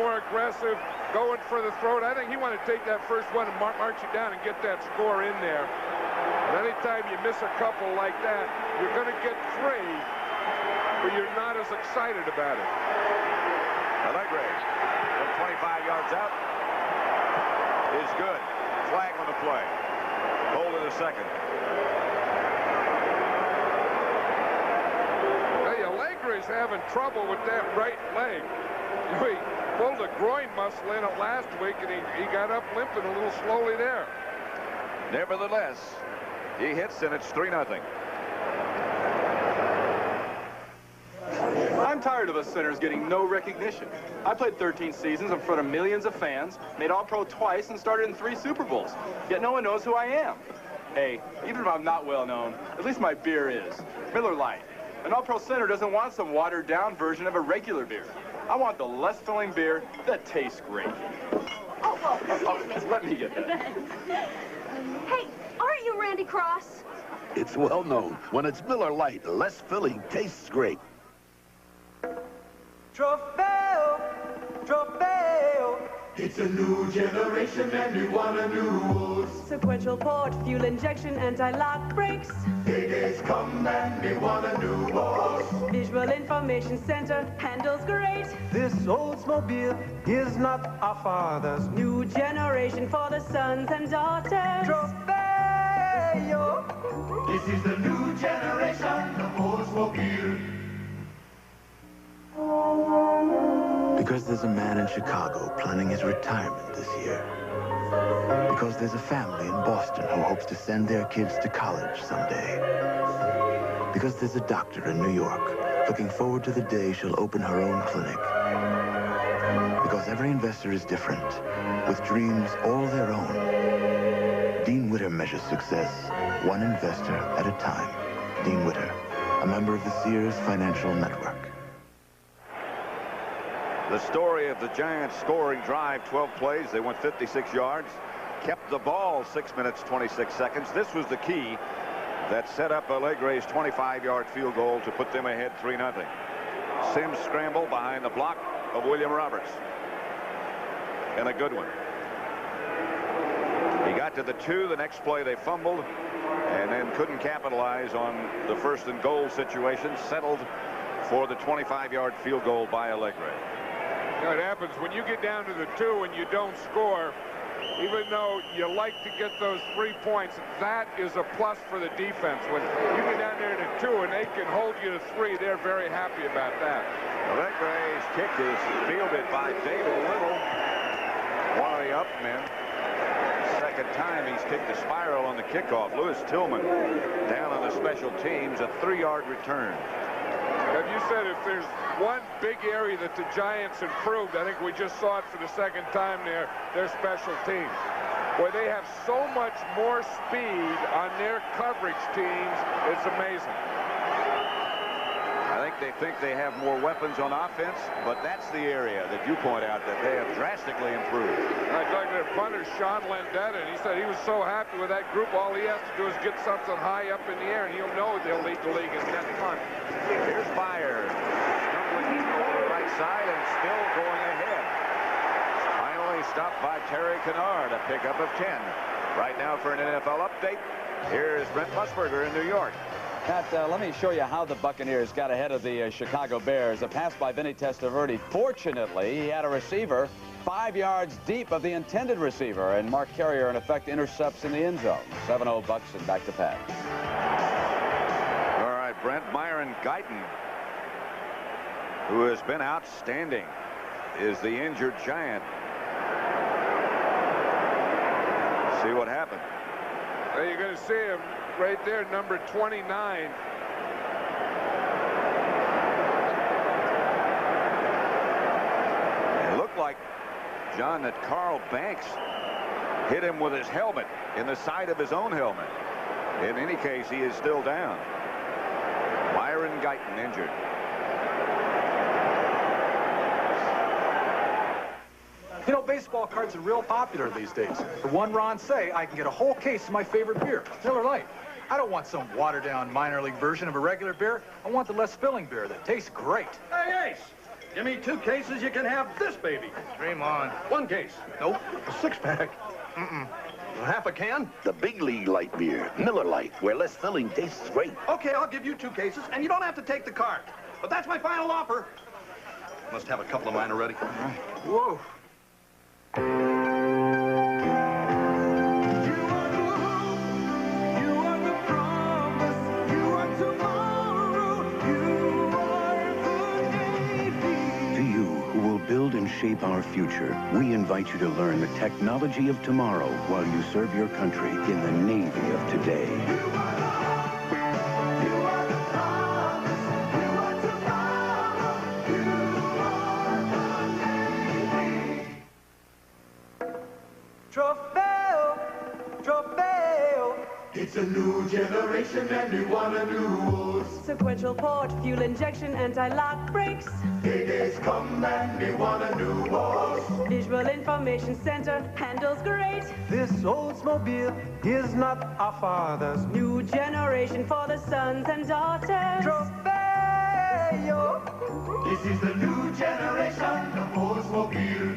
more aggressive, going for the throat. I think he wanted to take that first one and march it down and get that score in there. And anytime you miss a couple like that, you're going to get 3, but you're not as excited about it. Allegre from 25 yards out is good. Flag on the play. Hold it a second. Hey, Allegre's having trouble with that right leg. He pulled a groin muscle in it last week, and he got up limping a little slowly there. Nevertheless, he hits, and it's 3-0. I'm tired of us centers getting no recognition. I played 13 seasons in front of millions of fans, made All-Pro twice, and started in 3 Super Bowls. Yet no one knows who I am. Hey, even if I'm not well known, at least my beer is. Miller Lite. An All-Pro center doesn't want some watered-down version of a regular beer. I want the less filling beer that tastes great. Let me get that. Hey, aren't you Randy Cross? It's well known. When it's Miller Lite, less filling tastes great. Trofeo, Trofeo. It's a new generation and we want a new sequential port, fuel injection, anti-lock brakes. Paydays come and we want a new horse. Visual information center handles great. This Oldsmobile is not our father's. New generation for the sons and daughters. Trofeo. This is the new generation of Oldsmobile. Because there's a man in Chicago planning his retirement this year. Because there's a family in Boston who hopes to send their kids to college someday. Because there's a doctor in New York looking forward to the day she'll open her own clinic. Because every investor is different, with dreams all their own. Dean Witter measures success, one investor at a time. Dean Witter, a member of the Sears Financial Network. The story of the Giants scoring drive, 12 plays. They went 56 yards, kept the ball 6 minutes, 26 seconds. This was the key that set up Allegre's 25-yard field goal to put them ahead 3-0. Sims scrambled behind the block of William Roberts. And a good one. He got to the 2. The next play they fumbled and then couldn't capitalize on the 1st and goal situation. Settled for the 25-yard field goal by Allegre. You know, it happens when you get down to the 2 and you don't score, even though you like to get those 3 points, that is a plus for the defense. When you get down there to 2 and they can hold you to 3, they're very happy about that. Allegre's kick is fielded by David Little, one of the up men. Second time he's kicked a spiral on the kickoff. Louis Tillman down on the special teams, a 3-yard return. Have you said if there's one big area that the Giants improved, I think we just saw it for the second time there, their special teams. Boy, they have so much more speed on their coverage teams, it's amazing. I think they have more weapons on offense, but that's the area that you point out that they have drastically improved. I talked to their punter, Sean Landetta, and he said he was so happy with that group. All he has to do is get something high up in the air, and he'll know they'll lead the league in net punt. Here's Byers, stumbling over the right side and still going ahead. Finally stopped by Terry Kennard, a pickup of 10. Right now for an NFL update, here's Brent Musburger in New York. Pat, let me show you how the Buccaneers got ahead of the Chicago Bears. A pass by Vinny Testaverde. Fortunately, he had a receiver 5 yards deep of the intended receiver, and Mark Carrier, in effect, intercepts in the end zone. 7-0 Bucks, and back to Pat. All right, Brent. Myron Guyton, who has been outstanding, is the injured Giant. See what happened. Well, you're going to see him right there, number 29. It looked like, John, that Carl Banks hit him with his helmet in the side of his own helmet. In any case, he is still down. Myron Guyton injured. You know, baseball cards are real popular these days. For one Ron Say, I can get a whole case of my favorite beer, Miller Lite. I don't want some watered-down minor league version of a regular beer. I want the less filling beer that tastes great. Hey, Ace, Give me 2 cases, you can have this baby. Dream on. 1 case. Nope. A 6-pack. Mm-mm. Half a can? The big league light beer, Miller Lite, where less filling tastes great. Okay, I'll give you 2 cases, and you don't have to take the cart. But that's my final offer. Must have a couple of mine already. All right. Whoa. Build and shape our future, we invite you to learn the technology of tomorrow while you serve your country in the Navy of today. It's a new generation and we want a new rules. Sequential port, fuel injection, anti-lock brakes. Days come and we want a new horse. Visual information center handles great. This Oldsmobile is not our father's. New generation for the sons and daughters. Tropeo. This is the new generation of Oldsmobile.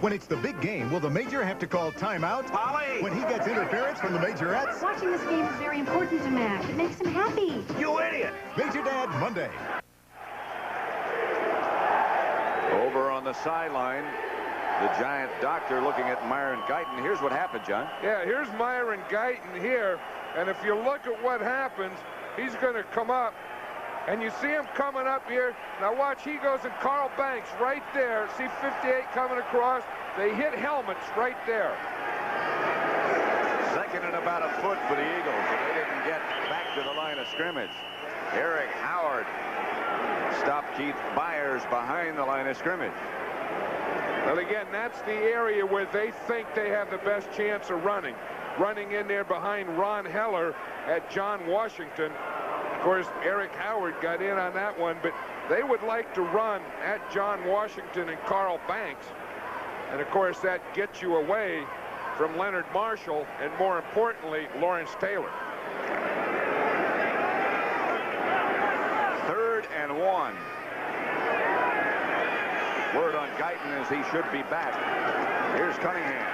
When it's the big game, will the major have to call timeout? Polly! When he gets interference from the majorettes? Watching this game is very important to Mac. It makes him happy. You idiot! Major Dad, Monday. Over on the sideline, the Giant doctor looking at Myron Guyton. Here's what happened, John. Yeah, here's Myron Guyton here. And if you look at what happens, he's going to come up. And you see him coming up here. Now watch, he goes and Carl Banks right there. See 58 coming across. They hit helmets right there. Second and about a foot for the Eagles. And they didn't get back to the line of scrimmage. Eric Howard stopped Keith Byers behind the line of scrimmage. Well, again, that's the area where they think they have the best chance of running. Running in there behind Ron Heller at John Washington. Of course, Eric Howard got in on that one, but they would like to run at John Washington and Carl Banks. And, of course, that gets you away from Leonard Marshall and, more importantly, Lawrence Taylor. 3rd and 1. Word on Guyton is he should be back. Here's Cunningham.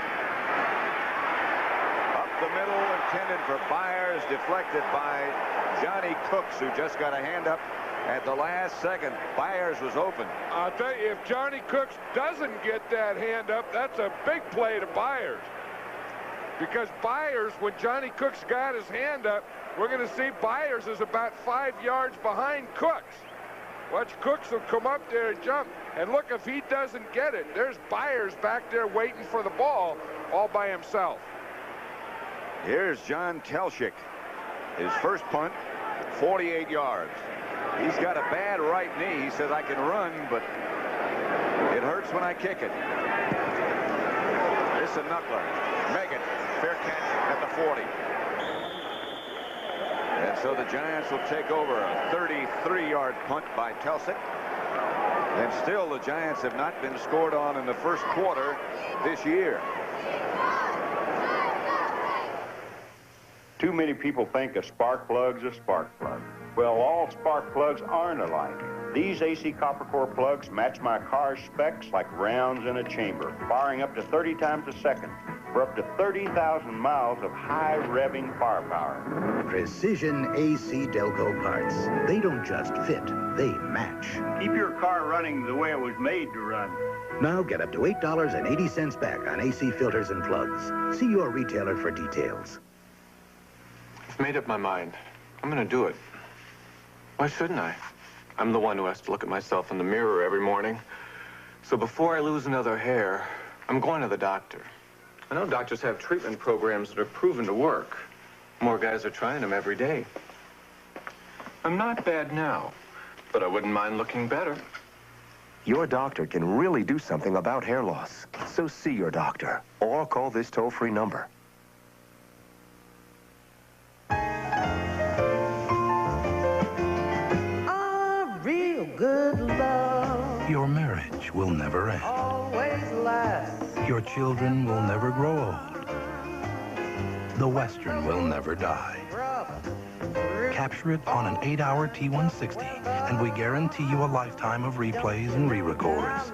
Up the middle, intended for Byers, deflected by Johnny Cooks, who just got a hand up at the last second. Byers was open. I'll tell you, if Johnny Cooks doesn't get that hand up, that's a big play to Byers. Because Byers, when Johnny Cooks got his hand up, we're going to see Byers is about 5 yards behind Cooks. Watch, Cooks will come up there and jump. And look, if he doesn't get it, there's Byers back there waiting for the ball all by himself. Here's John Telchik. His first punt, 48 yards. He's got a bad right knee. He says, I can run, but it hurts when I kick it. This is a knuckler. Megan, fair catch at the 40. And so the Giants will take over a 33-yard punt by Telchik. And still, the Giants have not been scored on in the first quarter this year. Too many people think a spark plug's a spark plug. Well, all spark plugs aren't alike. These AC copper core plugs match my car's specs like rounds in a chamber, firing up to 30 times a second for up to 30,000 miles of high revving firepower. Precision AC Delco parts. They don't just fit, they match. Keep your car running the way it was made to run. Now get up to $8.80 back on AC filters and plugs. See your retailer for details. I've made up my mind. I'm going to do it. Why shouldn't I? I'm the one who has to look at myself in the mirror every morning. So before I lose another hair, I'm going to the doctor. I know doctors have treatment programs that are proven to work. More guys are trying them every day. I'm not bad now, but I wouldn't mind looking better. Your doctor can really do something about hair loss. So see your doctor or call this toll-free number. Good love. Your marriage will never end. Always lasts. Your children will never grow old. The Western will never die. Capture it on an 8-hour T160, and we guarantee you a lifetime of replays and re-records.